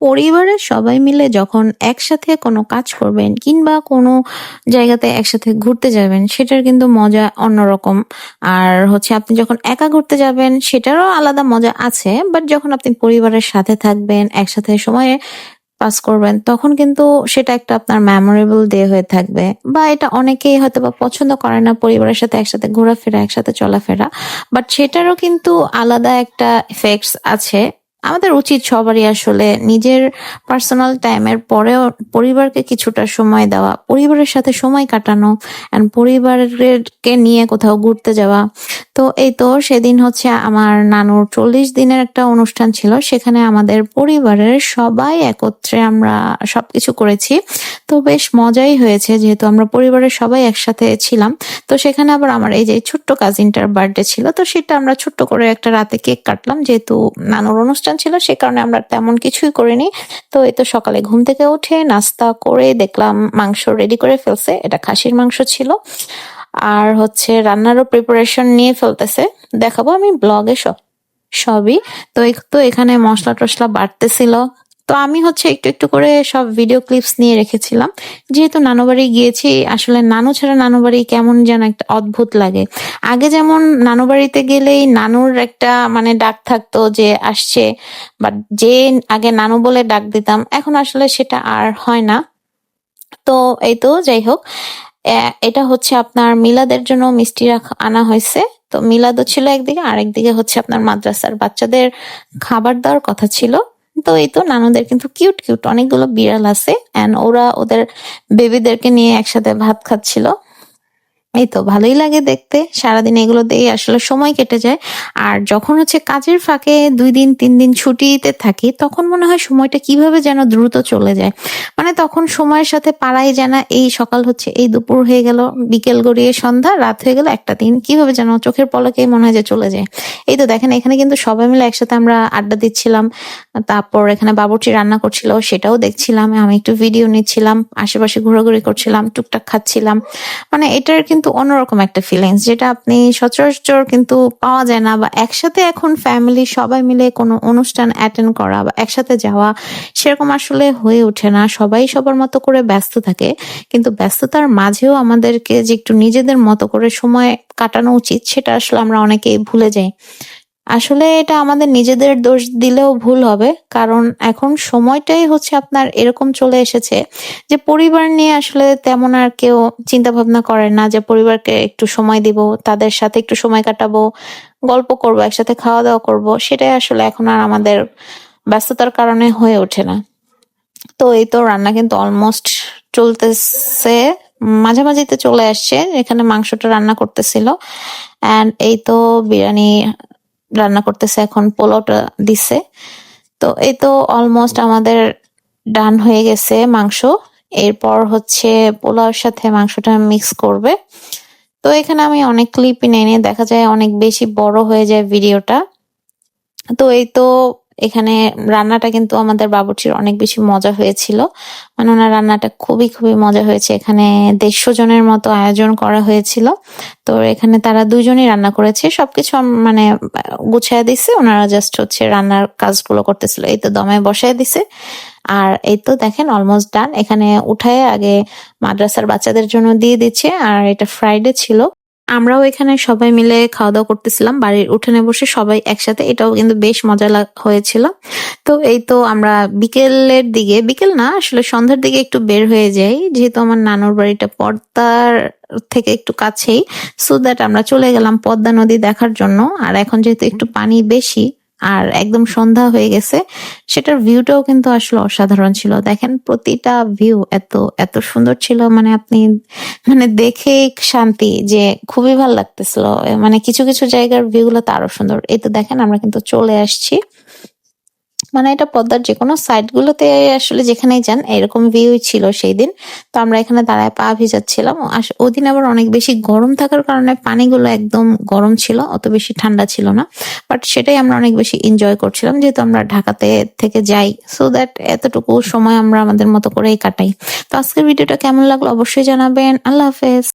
পরিবারের সবাই মিলে যখন একসাথে কোনো কাজ করবেন কিংবা কোনো জায়গাতে একসাথে ঘুরতে যাবেন সেটার কিন্তু মজা অন্যরকম। আর হচ্ছে আপনি যখন একা ঘুরতে যাবেন সেটারও আলাদা মজা আছে। বাট যখন আপনি পরিবারের সাথে থাকবেন, একসাথে সময় পাস করবেন তখন কিন্তু সেটা একটা আপনার মেমোরেবল ডে হয়ে থাকবে। বা এটা অনেকেই হয়তোবা পছন্দ করে না পরিবারের সাথে একসাথে ঘোরাফেরা, একসাথে চলাফেরা। বাট সেটারও কিন্তু আলাদা একটা ইফেক্টস আছে। আমাদের উচিত সবারই আসলে নিজের পার্সোনাল টাইমের পরেও পরিবারকে কিছুটা সময় দেওয়া, পরিবারের সাথে সময় কাটানো এন্ড পরিবারকে নিয়ে কোথাও ঘুরতে যাওয়া। তো এই তো সেদিন হচ্ছে আমার নানুর 40 দিনের একটা অনুষ্ঠান ছিল। সেখানে আমাদের পরিবারের সবাই একত্রে আমরা সবকিছু করেছি। তো বেশ মজাই হয়েছে যেহেতু আমরা পরিবারের সবাই একসাথে ছিলাম। তো সেখানে আবার আমার এই যে ছোট্ট কাজিনটার বার্থডে ছিল। তো সেটা আমরা ছোট্ট করে একটা রাতে কেক কাটলাম। যেহেতু নানুর অনুষ্ঠান ছিল সে কারণে আমরা তেমন কিছুই করিনি। তো এই তো সকালে ঘুম থেকে উঠে নাস্তা করে দেখলাম মাংস রেডি করে ফেলছে। এটা খাসির মাংস ছিল। আর হচ্ছে রান্নারও প্রিপারেশন নিয়ে ফেলতেছে। দেখাবো আমি ব্লগে সবই। তো এখানে মসলা টসলা বাড়তেছিল। তো আমি হচ্ছে একটু একটু করে সব ভিডিও ক্লিপস নিয়ে রেখেছিলাম। যেহেতু নানু বাড়ি গিয়েছি, আসলে নানু ছাড়া নানু বাড়ি কেমন যেন একটা অদ্ভুত লাগে। আগে যেমন নানু বাড়িতে গেলেই নানুর একটা মানে ডাক থাকতো যে আসছে, বাট যে আগে নানু বলে ডাক দিতাম, এখন আসলে সেটা আর হয় না। তো এই তো যাই হোক, এটা হচ্ছে আপনার মিলাদের জন্য মিষ্টি আনা হয়েছে। তো মিলাদও ছিল একদিকে, আরেকদিকে হচ্ছে আপনার মাদ্রাসার বাচ্চাদের খাবার দেওয়ার কথা ছিল। তো এই তো নানুদের কিন্তু কিউট কিউট অনেকগুলো বিড়াল আছে এন্ড ওরা ওদের বেবিদেরকে নিয়ে একসাথে ভাত খাচ্ছিল। এই তো ভালোই লাগে দেখতে, সারাদিন এগুলো দিয়ে আসলে সময় কেটে যায়। আর যখন হচ্ছে কাজের ফাঁকে 2 দিন 3 দিন ছুটিতে থাকি তখন মনে হয় সময়টা কিভাবে যেন দ্রুত চলে যায়। মানে তখন সময়ের সাথে পাড়াই যায় না। এই সকাল হচ্ছে, এই দুপুর হয়ে গেল, বিকেল গড়িয়ে সন্ধ্যা, রাত হয়ে গেল, একটা দিন কিভাবে যেন চোখের পলকেই মনে হয় যে চলে যায়। এই তো দেখেন এখানে কিন্তু সবাই মিলে একসাথে আমরা আড্ডা দিচ্ছিলাম। তারপর এখানে বাবুর্চি রান্না করছিল সেটাও দেখছিলাম, আমি একটু ভিডিও নিচ্ছিলাম, আশেপাশে ঘোরাঘুরি করছিলাম, টুকটাক খাচ্ছিলাম। মানে এটার কিন্তু অন্যরকম একটা ফিলিংস যেটা আপনি সচরাচর কিন্তু পাওয়া যায় না। বা একসাথে এখন ফ্যামিলি সবাই মিলে কোনো অনুষ্ঠান অ্যাটেন্ড করা বা একসাথে যাওয়া সেরকম আসলে হয়ে ওঠে না। সবাই সবার মতো করে ব্যস্ত থাকে। কিন্তু ব্যস্ততার মাঝেও আমাদেরকে যে একটু নিজেদের মতো করে সময় কাটানো উচিত সেটা আসলে আমরা অনেকেই ভুলে যাই। আসলে এটা আমাদের নিজেদের দোষ দিলেও ভুল হবে। কারণ এখন সময়টাই হচ্ছে আপনার এরকম চলে এসেছে যে পরিবার নিয়ে আসলে তেমন আর কেউ চিন্তা ভাবনা করে না যে পরিবারকে একটু সময় দিব, তাদের সাথে একটু সময় কাটাবো, গল্প করব, একসাথে খাওয়া দাওয়া করব। সেটাই আসলে এখন আর আমাদের ব্যস্ততার কারণে হয়ে ওঠে না। তো এই তো রান্না কিন্তু অলমোস্ট চলতেছে, মাঝামাঝিতে চলে আসছে। এখানে মাংসটা রান্না করতেছিল এন্ড এই তো বিরিয়ানি রান্না করতেছে, এখন পোলাওটা দিছে। তো এই তো অলমোস্ট আমাদের ডান হয়ে গেছে মাংস। এরপর হচ্ছে পোলাওর সাথে মাংসটা মিক্স করবে। তো এখানে আমি অনেক ক্লিপই নেই, দেখা যায় অনেক বেশি বড় হয়ে যায় ভিডিওটা। তো এই তো এখানে রান্নাটা কিন্তু আমাদের বাবুর্চির অনেক বেশি মজা হয়েছিল। মানে ওনার রান্নাটা খুবই খুবই মজা হয়েছে। এখানে 150 জনের মতো আয়োজন করা হয়েছিল। তো এখানে তারা 2 জনই রান্না করেছে, সবকিছু মানে গুছায় দিছে, ওনারা জাস্ট হচ্ছে রান্নার কাজগুলো করতেছিল। এই তো দমে বসায় দিছে। আর এই তো দেখেন অলমোস্ট ডান। এখানে উঠায় আগে মাদ্রাসার বাচ্চাদের জন্য দিয়ে দিচ্ছে। আর এটা ফ্রাইডে ছিল। আমরাও এখানে সবাই মিলে খাওয়া দাওয়া করতেছিলাম বাড়ির উঠানে বসে সবাই একসাথে। এটাও কিন্তু বেশ মজা হয়েছিল। তো এই তো আমরা বিকেলের দিকে, বিকেল না আসলে সন্ধ্যার দিকে একটু বের হয়ে যাই, যেহেতু আমার নানুর বাড়িটা পদ্মার থেকে একটু কাছেই। সো দ্যাট আমরা চলে গেলাম পদ্মা নদী দেখার জন্য। আর এখন যেহেতু একটু পানি বেশি আর একদম সন্ধ্যা হয়ে গেছে, সেটার ভিউটাও কিন্তু আসলে অসাধারণ ছিল। দেখেন প্রতিটা ভিউ এত এত সুন্দর ছিল, মানে আপনি মানে দেখে শান্তি যে খুবই ভালো লাগতেছিল। মানে কিছু কিছু জায়গার ভিউ গুলো তো আরো সুন্দর। এই তো দেখেন আমরা কিন্তু চলে আসছি। মানে এটা পদ্মার যেকোনো সাইড গুলোতে আসলে যেখানেই যান এরকম ভিউ ছিল সেই দিন। তো আমরা এখানে দাঁড়ায় পা ভিজাচ্ছিলাম। ওদিন আবার অনেক বেশি গরম থাকার কারণে পানিগুলো একদম গরম ছিল, অত বেশি ঠান্ডা ছিল না। বাট সেটাই আমরা অনেক বেশি এনজয় করছিলাম যেহেতু আমরা ঢাকাতে থেকে যাই। সো দ্যাট এতটুকু সময় আমরা আমাদের মতো করেই কাটাই। তো আজকের ভিডিওটা কেমন লাগলো অবশ্যই জানাবেন। আল্লাহ হাফেজ।